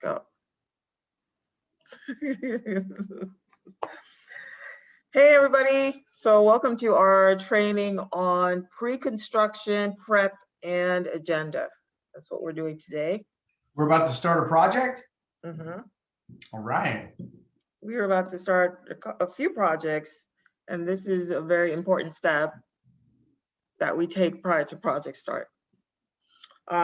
Go. Hey everybody, so welcome to our training on pre-construction, prep, and agenda. That's what we're doing today. We're about to start a project? Mm-hmm. All right. We are about to start a few projects, and this is a very important step that we take prior to project start.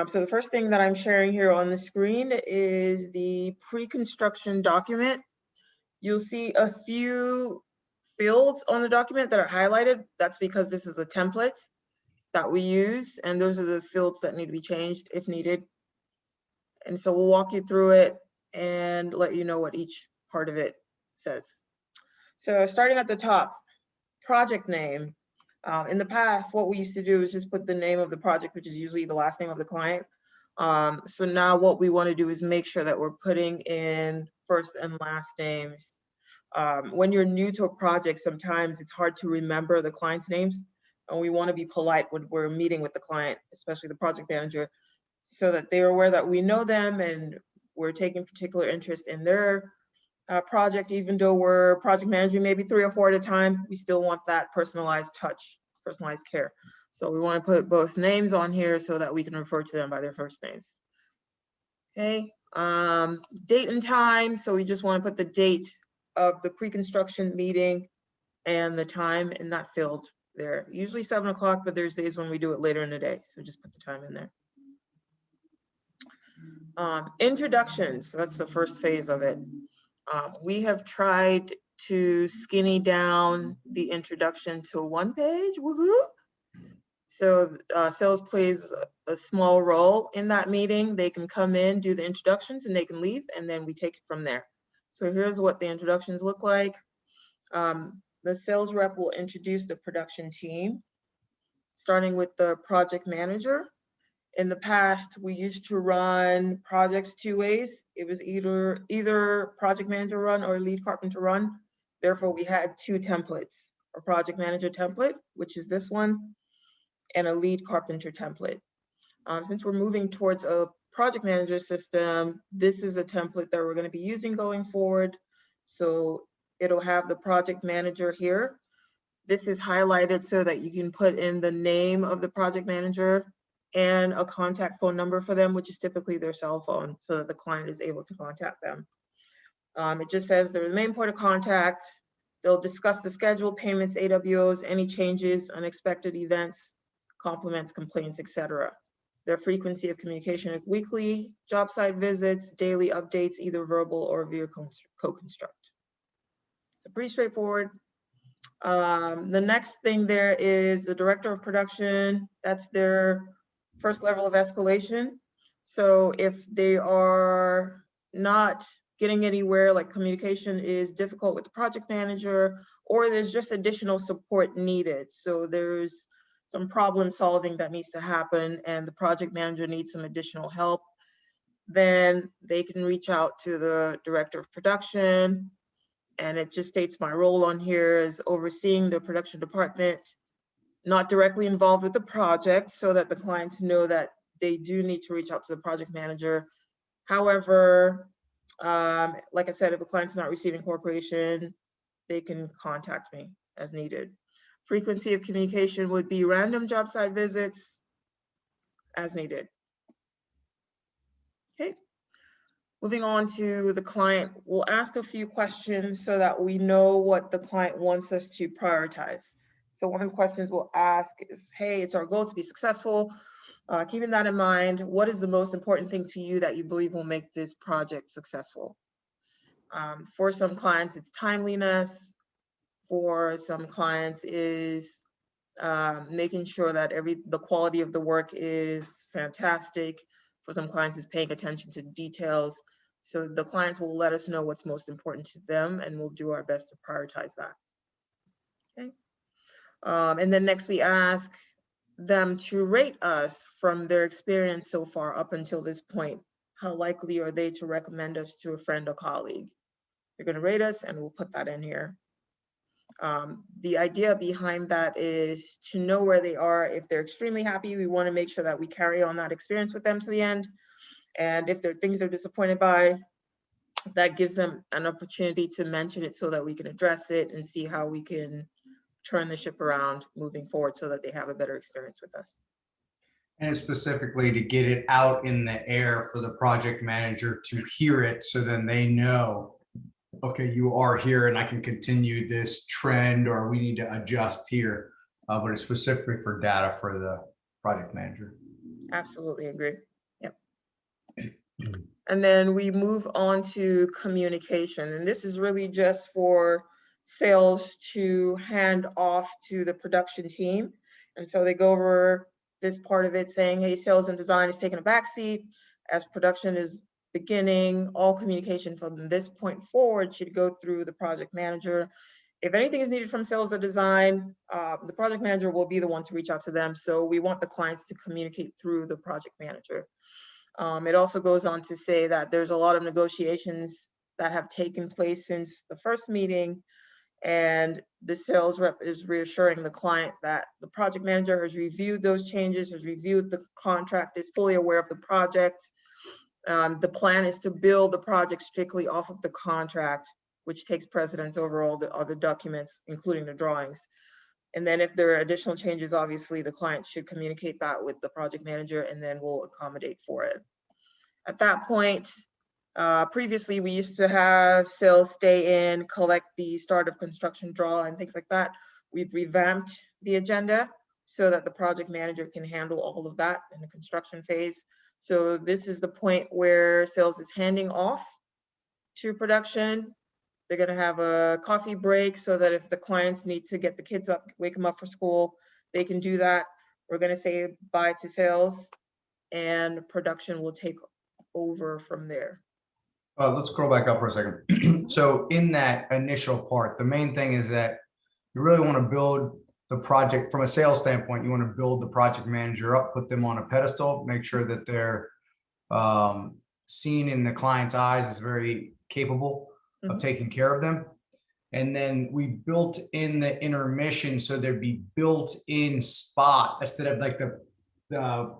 So the first thing that I'm sharing here on the screen is the pre-construction document. You'll see a few fields on the document that are highlighted. That's because this is a template that we use, and those are the fields that need to be changed if needed. And so we'll walk you through it and let you know what each part of it says. So starting at the top, project name. In the past, what we used to do is just put the name of the project, which is usually the last name of the client. So now what we want to do is make sure that we're putting in first and last names. When you're new to a project, sometimes it's hard to remember the client's names, and we want to be polite when we're meeting with the client, especially the project manager, so that they're aware that we know them and we're taking particular interest in their project. Even though we're project managing maybe 3 or 4 at a time, we still want that personalized touch, personalized care. So we want to put both names on here so that we can refer to them by their first names. Okay, date and time. So we just want to put the date of the pre-construction meeting and the time in that field there. Usually 7 o'clock, but there's days when we do it later in the day. So just put the time in there. Introductions, so that's the first phase of it. We have tried to skinny down the introduction to 1 page, woohoo! So sales plays a small role in that meeting. They can come in, do the introductions, and they can leave, and then we take it from there. So here's what the introductions look like. The sales rep will introduce the production team, starting with the project manager. In the past, we used to run projects 2 ways. It was either project manager run or lead carpenter run. Therefore, we had 2 templates, a project manager template, which is this one, and a lead carpenter template. Since we're moving towards a project manager system, this is a template that we're going to be using going forward. So it'll have the project manager here. This is highlighted so that you can put in the name of the project manager and a contact phone number for them, which is typically their cell phone, so that the client is able to contact them. It just says they're the main point of contact. They'll discuss the schedule, payments, AWOs, any changes, unexpected events, compliments, complaints, etc. Their frequency of communication is weekly, job site visits, daily updates, either verbal or via co-construct. So pretty straightforward. The next thing there is the director of production. That's their first level of escalation. So if they are not getting anywhere, like communication is difficult with the project manager, or there's just additional support needed. So there's some problem solving that needs to happen and the project manager needs some additional help, then they can reach out to the director of production. And it just states my role on here is overseeing the production department, not directly involved with the project, so that the clients know that they do need to reach out to the project manager. However, like I said, if the client's not receiving cooperation, they can contact me as needed. Frequency of communication would be random job site visits as needed. Okay. Moving on to the client, we'll ask a few questions so that we know what the client wants us to prioritize. So one of the questions we'll ask is, hey, it's our goal to be successful. Keeping that in mind, what is the most important thing to you that you believe will make this project successful? For some clients, it's timeliness. For some clients is making sure that the quality of the work is fantastic. For some clients is paying attention to details. So the clients will let us know what's most important to them and we'll do our best to prioritize that. Okay. And then next we ask them to rate us from their experience so far up until this point. How likely are they to recommend us to a friend or colleague? They're going to rate us and we'll put that in here. The idea behind that is to know where they are. If they're extremely happy, we want to make sure that we carry on that experience with them to the end. And if there are things they're disappointed by, that gives them an opportunity to mention it so that we can address it and see how we can turn the ship around moving forward so that they have a better experience with us. And specifically to get it out in the air for the project manager to hear it, so then they know, okay, you are here and I can continue this trend, or we need to adjust here. But it's specifically for data for the project manager. Absolutely agree. Yep. And then we move on to communication. And this is really just for sales to hand off to the production team. And so they go over this part of it saying, hey, sales and design is taking a backseat as production is beginning. All communication from this point forward should go through the project manager. If anything is needed from sales or design, the project manager will be the one to reach out to them. So we want the clients to communicate through the project manager. It also goes on to say that there's a lot of negotiations that have taken place since the first meeting, and the sales rep is reassuring the client that the project manager has reviewed those changes, has reviewed the contract, is fully aware of the project. The plan is to build the project strictly off of the contract, which takes precedence over all the other documents, including the drawings. And then if there are additional changes, obviously the client should communicate that with the project manager, and then we'll accommodate for it. At that point, previously we used to have sales stay in, collect the start of construction draw and things like that. We've revamped the agenda so that the project manager can handle all of that in the construction phase. So this is the point where sales is handing off to production. They're gonna have a coffee break so that if the clients need to get the kids up, wake them up for school, they can do that. We're gonna say bye to sales, and production will take over from there. Let's scroll back up for a second. So in that initial part, the main thing is that you really want to build the project from a sales standpoint. You want to build the project manager up, put them on a pedestal, make sure that they're seen in the client's eyes as very capable of taking care of them. And then we built in the intermission so there'd be built-in spot instead of like the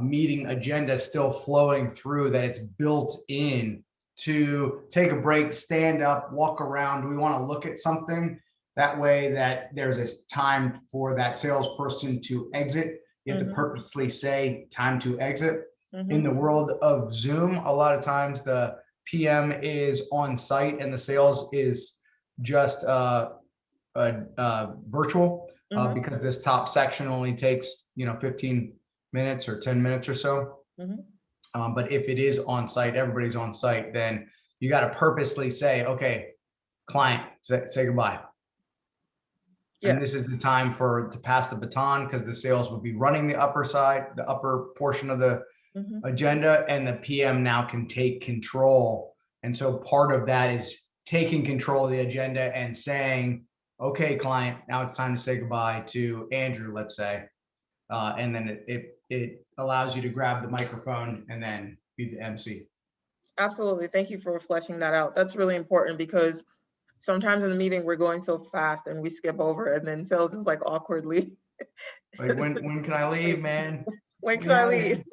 meeting agenda still flowing through, that it's built in to take a break, stand up, walk around. Do we want to look at something? That way that there's a time for that salesperson to exit. You have to purposely say time to exit. In the world of Zoom, a lot of times the PM is on site and the sales is just virtual because this top section only takes 15 minutes or 10 minutes or so. But if it is on site, everybody's on site, then you got to purposely say, okay, client, say goodbye. Yeah. And this is the time to pass the baton, because the sales will be running the upper side, the upper portion of the agenda, and the PM now can take control. And so part of that is taking control of the agenda and saying, okay, client, now it's time to say goodbye to Andrew, let's say. And then it allows you to grab the microphone and then be the MC. Absolutely. Thank you for fleshing that out. That's really important, because sometimes in the meeting we're going so fast and we skip over, and then sales is like awkwardly. Like, when can I leave, man? When can I leave?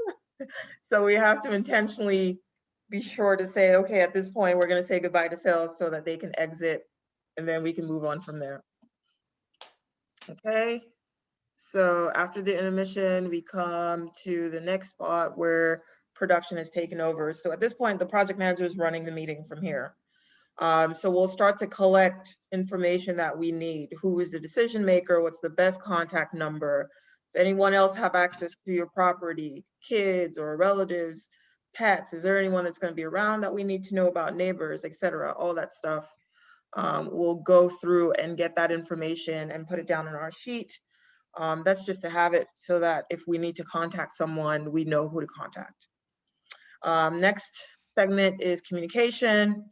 So we have to intentionally be sure to say, okay, at this point, we're going to say goodbye to sales so that they can exit, and then we can move on from there. Okay. So after the intermission, we come to the next spot where production is taken over. So at this point, the project manager is running the meeting from here. So we'll start to collect information that we need. Who is the decision maker? What's the best contact number? Does anyone else have access to your property? Kids or relatives, pets? Is there anyone that's going to be around that we need to know about, neighbors, etc.? All that stuff. We'll go through and get that information and put it down in our sheet. That's just to have it so that if we need to contact someone, we know who to contact. Next segment is communication.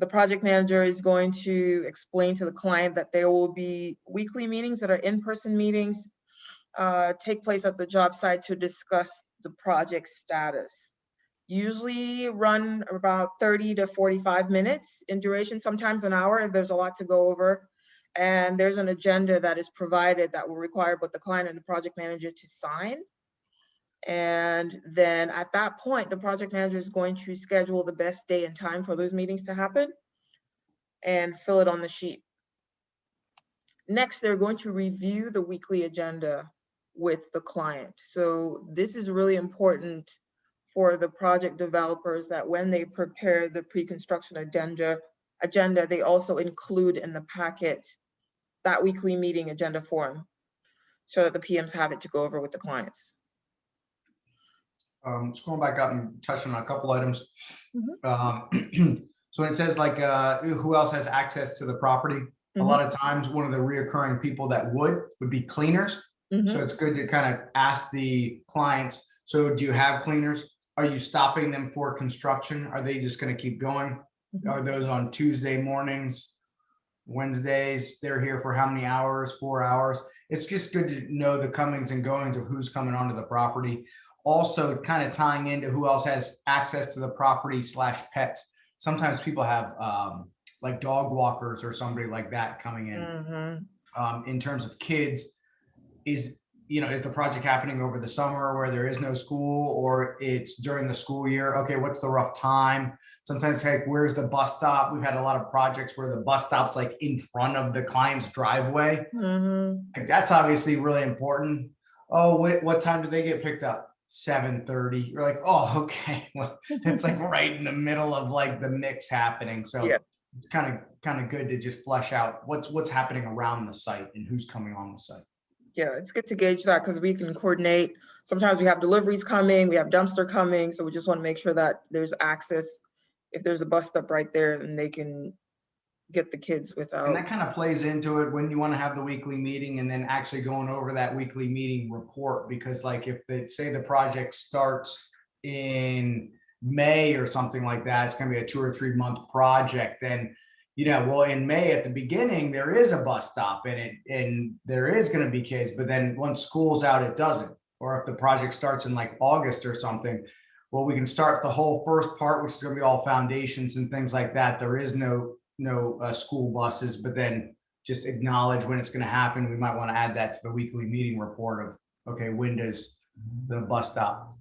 The project manager is going to explain to the client that there will be weekly meetings that are in-person meetings, take place at the job site to discuss the project status. Usually run about 30 to 45 minutes in duration, sometimes an hour if there's a lot to go over. And there's an agenda that is provided that will require both the client and the project manager to sign. And then at that point, the project manager is going to schedule the best day and time for those meetings to happen and fill it on the sheet. Next, they're going to review the weekly agenda with the client. So this is really important for the project developers, that when they prepare the pre-construction agenda, they also include in the packet that weekly meeting agenda form, so that the PMs have it to go over with the clients. Scrolling back up and touching on a couple items. Mhm. So when it says like, who else has access to the property? A lot of times, one of the reoccurring people that would be cleaners. So it's good to kind of ask the clients, so do you have cleaners? Are you stopping them for construction? Are they just going to keep going? Are those on Tuesday mornings, Wednesdays? They're here for how many hours? 4 hours. It's just good to know the comings and goings of who's coming onto the property. Also kind of tying into who else has access to the property / pets. Sometimes people have like dog walkers or somebody like that coming in. In terms of kids, is the project happening over the summer where there is no school, or it's during the school year? Okay, what's the rough time? Sometimes like, where's the bus stop? We've had a lot of projects where the bus stop's like in front of the client's driveway. Like, that's obviously really important. Oh, what time do they get picked up? 7:30. You're like, oh, okay. Well, it's like right in the middle of like the mix happening. So Yeah. it's kind of good to just flesh out what's happening around the site and who's coming on the site. Yeah, it's good to gauge that, because we can coordinate. Sometimes we have deliveries coming, we have dumpster coming, so we just want to make sure that there's access. If there's a bus stop right there, then they can get the kids without. And that kind of plays into it when you want to have the weekly meeting, and then actually going over that weekly meeting report, because like if they say the project starts in May or something like that, it's going to be a 2 or 3 month project, then well, in May at the beginning, there is a bus stop and there is going to be kids, but then once school's out, it doesn't. Or if the project starts in like August or something, well, we can start the whole first part, which is going to be all foundations and things like that. There is no school buses, but then just acknowledge when it's going to happen. We might want to add that to the weekly meeting report of, okay, when does the bus stop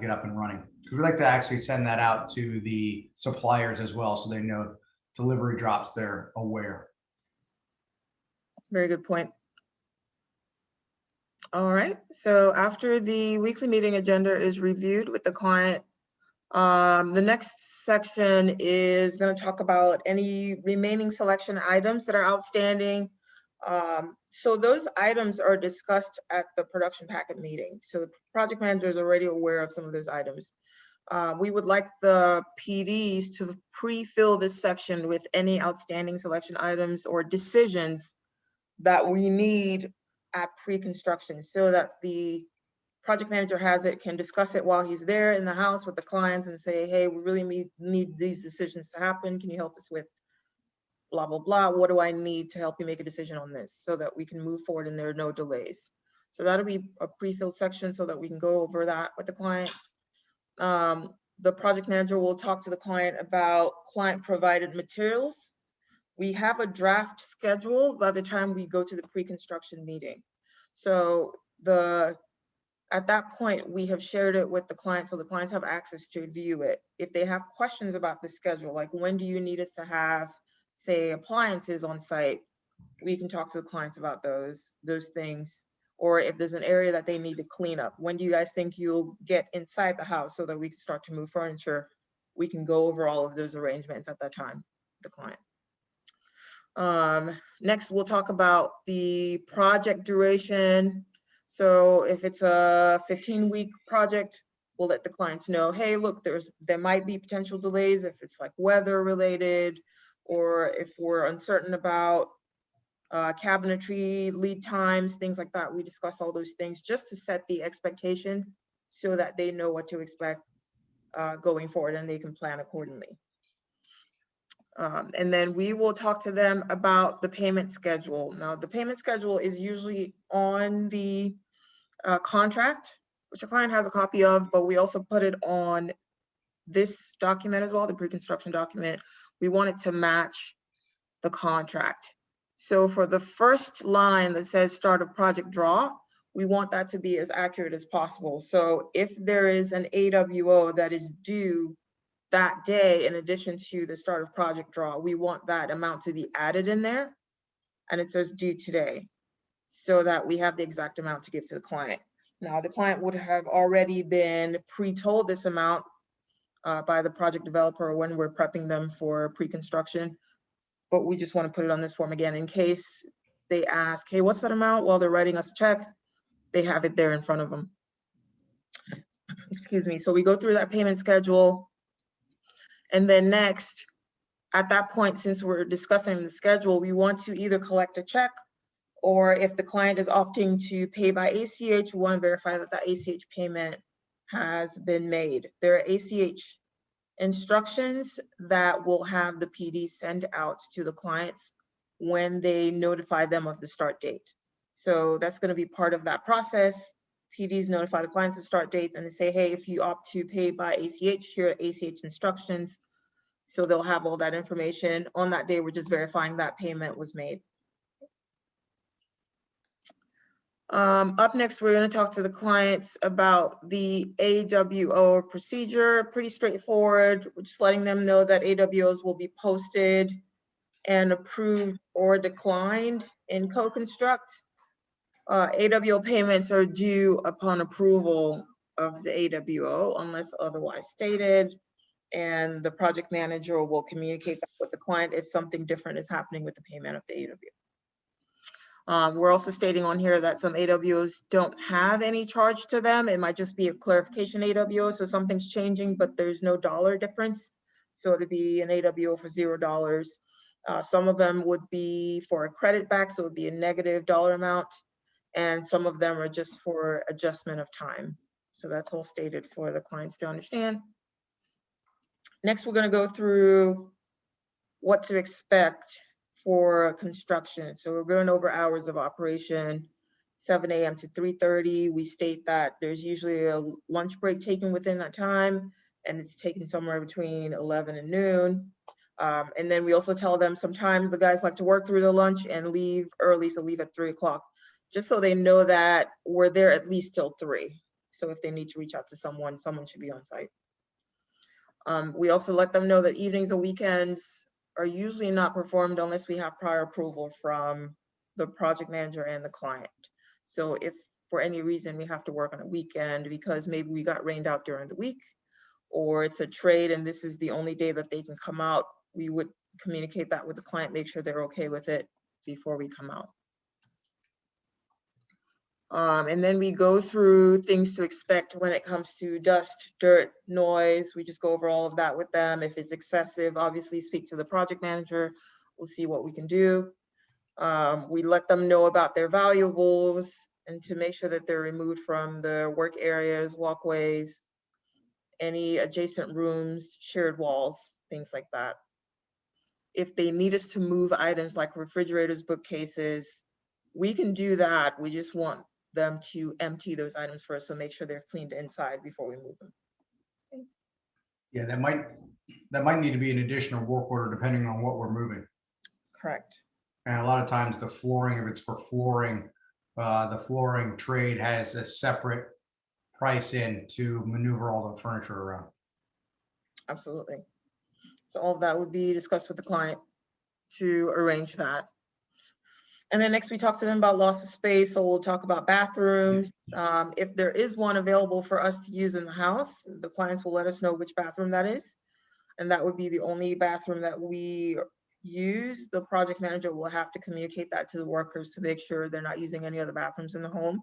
get up and running? Because we like to actually send that out to the suppliers as well, so they know delivery drops, they're aware. Very good point. All right, so after the weekly meeting agenda is reviewed with the client, the next section is going to talk about any remaining selection items that are outstanding. So those items are discussed at the production packet meeting. So the project manager is already aware of some of those items. We would like the PDs to pre-fill this section with any outstanding selection items or decisions that we need at pre-construction, so that the project manager can discuss it while he's there in the house with the clients and say, hey, we really need these decisions to happen. Can you help us with blah, blah, blah? What do I need to help you make a decision on this, so that we can move forward and there are no delays? So that'll be a pre-filled section so that we can go over that with the client. The project manager will talk to the client about client provided materials. We have a draft schedule by the time we go to the pre-construction meeting. So at that point, we have shared it with the client, so the clients have access to view it. If they have questions about the schedule, like when do you need us to have, say, appliances on site, we can talk to the clients about those things. Or if there's an area that they need to clean up, when do you guys think you'll get inside the house so that we can start to move furniture? We can go over all of those arrangements at that time, the client. Next, we'll talk about the project duration. So if it's a 15-week project, we'll let the clients know, hey, look, there might be potential delays if it's like weather related, or if we're uncertain about cabinetry, lead times, things like that. We discuss all those things just to set the expectation so that they know what to expect going forward and they can plan accordingly. And then we will talk to them about the payment schedule. Now, the payment schedule is usually on the contract, which the client has a copy of, but we also put it on this document as well, the pre-construction document. We want it to match the contract. So for the first line that says start of project draw, we want that to be as accurate as possible. So if there is an AWO that is due that day, in addition to the start of project draw, we want that amount to be added in there. And it says due today, so that we have the exact amount to give to the client. Now, the client would have already been pre-told this amount by the project developer when we're prepping them for pre-construction, but we just want to put it on this form again in case they ask, hey, what's that amount? While they're writing us a check, they have it there in front of them. Excuse me. So we go through that payment schedule. And then next, at that point, since we're discussing the schedule, we want to either collect a check, or if the client is opting to pay by ACH, we want to verify that the ACH payment has been made. There are ACH instructions that will have the PD send out to the clients when they notify them of the start date. So that's going to be part of that process. PDs notify the clients of start date, and they say, hey, if you opt to pay by ACH, here are ACH instructions. So they'll have all that information. On that day, we're just verifying that payment was made. Up next, we're going to talk to the clients about the AWO procedure. Pretty straightforward. We're just letting them know that AWOs will be posted and approved or declined in CoConstruct. AWO payments are due upon approval of the AWO unless otherwise stated, and the project manager will communicate that with the client if something different is happening with the payment of the AWO. We're also stating on here that some AWOs don't have any charge to them. It might just be a clarification AWO, so something's changing, but there's no dollar difference. So it'd be an AWO for $0. Some of them would be for a credit back, so it would be a negative dollar amount. And some of them are just for adjustment of time. So that's all stated for the clients to understand. Next, we're going to go through what to expect for construction. So we're going over hours of operation, 7 a.m. to 3:30. We state that there's usually a lunch break taken within that time, and it's taken somewhere between 11 and noon. And then we also tell them sometimes the guys like to work through the lunch and leave early, so leave at 3 o'clock, just so they know that we're there at least till 3. So if they need to reach out to someone, someone should be on site. We also let them know that evenings and weekends are usually not performed unless we have prior approval from the project manager and the client. So if for any reason we have to work on a weekend because maybe we got rained out during the week, or it's a trade and this is the only day that they can come out, we would communicate that with the client, make sure they're okay with it before we come out. And then we go through things to expect when it comes to dust, dirt, noise. We just go over all of that with them. If it's excessive, obviously speak to the project manager. We'll see what we can do. We let them know about their valuables and to make sure that they're removed from the work areas, walkways, any adjacent rooms, shared walls, things like that. If they need us to move items like refrigerators, bookcases, we can do that. We just want them to empty those items first, so make sure they're cleaned inside before we move them. Okay. Yeah, that might need to be an additional work order depending on what we're moving. Correct. And a lot of times the flooring, if it's for flooring, the flooring trade has a separate price in to maneuver all the furniture around. Absolutely. So all of that would be discussed with the client to arrange that. And then next we talk to them about loss of space. So we'll talk about bathrooms. If there is one available for us to use in the house, the clients will let us know which bathroom that is. And that would be the only bathroom that we use. The project manager will have to communicate that to the workers to make sure they're not using any other bathrooms in the home.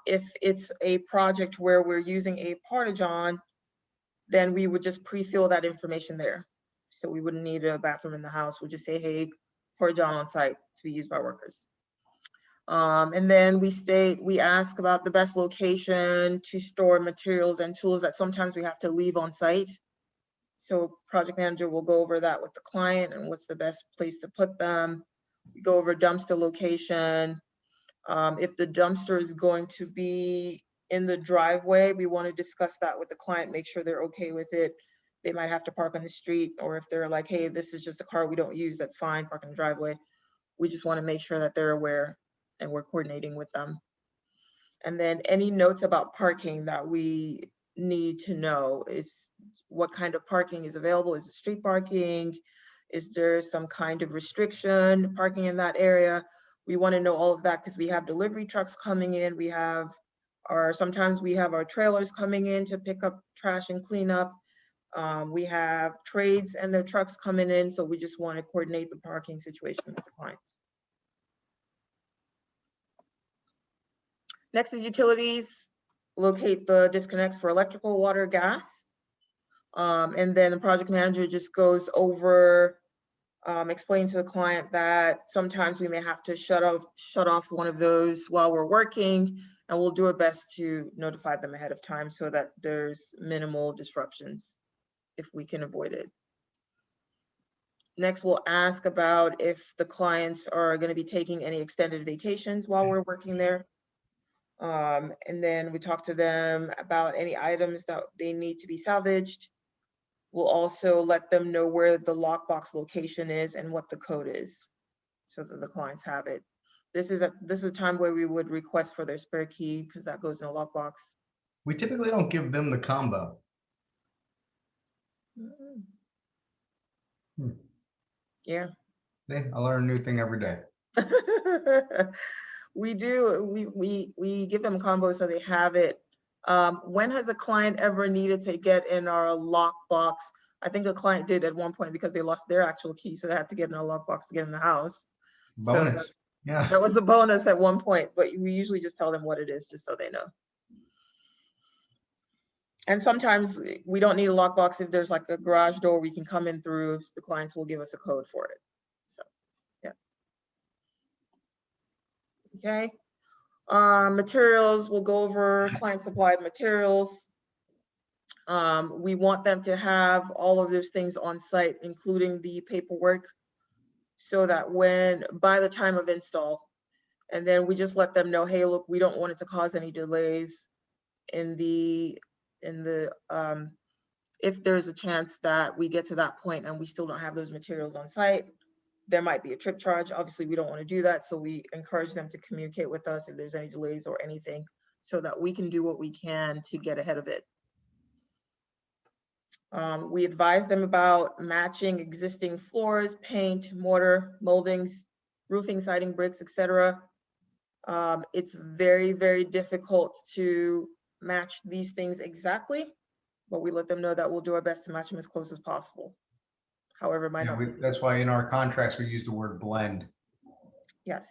If it's a project where we're using a porta-john, then we would just pre-fill that information there. So we wouldn't need a bathroom in the house. We'll just say, hey, porta-john on site to be used by workers. And then we ask about the best location to store materials and tools that sometimes we have to leave on site. So project manager will go over that with the client and what's the best place to put them. We go over dumpster location. If the dumpster is going to be in the driveway, we want to discuss that with the client, make sure they're okay with it. They might have to park on the street, or if they're like, hey, this is just a car we don't use, that's fine, park in the driveway. We just want to make sure that they're aware and we're coordinating with them. And then any notes about parking that we need to know is what kind of parking is available. Is it street parking? Is there some kind of restriction parking in that area? We want to know all of that because we have delivery trucks coming in. We have sometimes we have our trailers coming in to pick up trash and clean up. We have trades and their trucks coming in. So we just want to coordinate the parking situation with the clients. Next is utilities. Locate the disconnects for electrical, water, gas. And then the project manager just goes over, explain to the client that sometimes we may have to shut off one of those while we're working, and we'll do our best to notify them ahead of time so that there's minimal disruptions if we can avoid it. Next, we'll ask about if the clients are going to be taking any extended vacations while we're working there. And then we talk to them about any items that they need to be salvaged. We'll also let them know where the lockbox location is and what the code is so that the clients have it. This is a time where we would request for their spare key because that goes in a lockbox. We typically don't give them the combo. Yeah. I learn a new thing every day. We do, we give them combos so they have it. When has a client ever needed to get in our lockbox? I think a client did at one point because they lost their actual key, so they had to get in a lockbox to get in the house. Bonus. So Yeah. that was a bonus at one point, but we usually just tell them what it is just so they know. And sometimes we don't need a lockbox if there's like a garage door we can come in through. The clients will give us a code for it. So, yeah. Okay. Materials, we'll go over client supplied materials. We want them to have all of those things on site, including the paperwork, so that by the time of install, and then we just let them know, hey, look, we don't want it to cause any delays if there's a chance that we get to that point and we still don't have those materials on site, there might be a trip charge. Obviously, we don't want to do that. So we encourage them to communicate with us if there's any delays or anything so that we can do what we can to get ahead of it. We advise them about matching existing floors, paint, mortar, moldings, roofing, siding, bricks, etc. It's very, very difficult to match these things exactly, but we let them know that we'll do our best to match them as close as possible. However, it might not be. That's why in our contracts, we use the word blend. Yes.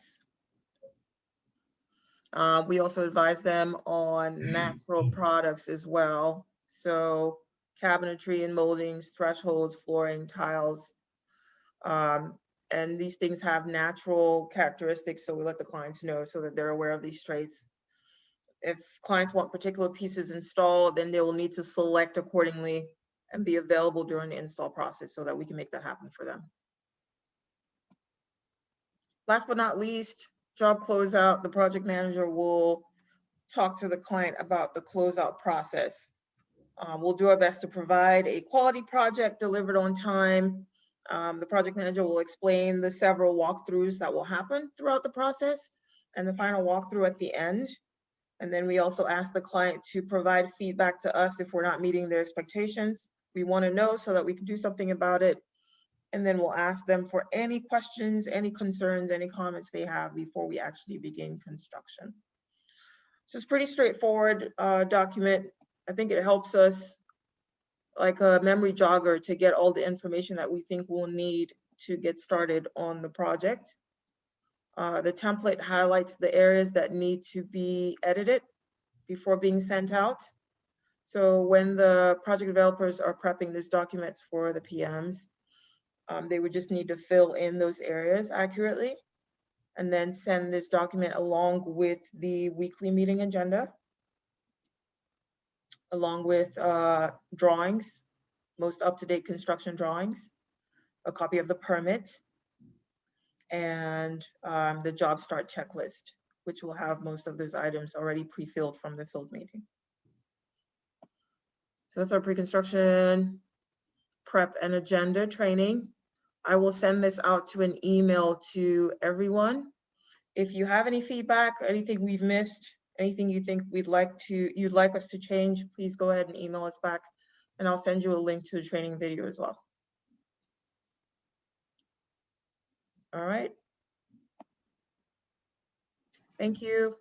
We also advise them on natural products as well. So cabinetry and moldings, thresholds, flooring, tiles. And these things have natural characteristics. So we let the clients know so that they're aware of these traits. If clients want particular pieces installed, then they will need to select accordingly and be available during the install process so that we can make that happen for them. Last but not least, job closeout. The project manager will talk to the client about the closeout process. We'll do our best to provide a quality project delivered on time. The project manager will explain the several walkthroughs that will happen throughout the process and the final walkthrough at the end. And then we also ask the client to provide feedback to us if we're not meeting their expectations. We want to know so that we can do something about it. And then we'll ask them for any questions, any concerns, any comments they have before we actually begin construction. So it's pretty straightforward document. I think it helps us like a memory jogger to get all the information that we think we'll need to get started on the project. The template highlights the areas that need to be edited before being sent out. So when the project developers are prepping these documents for the PMs, they would just need to fill in those areas accurately and then send this document along with the weekly meeting agenda, along with drawings, most up-to-date construction drawings, a copy of the permit, and the job start checklist, which will have most of those items already pre-filled from the field meeting. So that's our pre-construction prep and agenda training. I will send this out to an email to everyone. If you have any feedback or anything we've missed, Anything you think you'd like us to change, please go ahead and email us back, and I'll send you a link to the training video as well. All right. Thank you.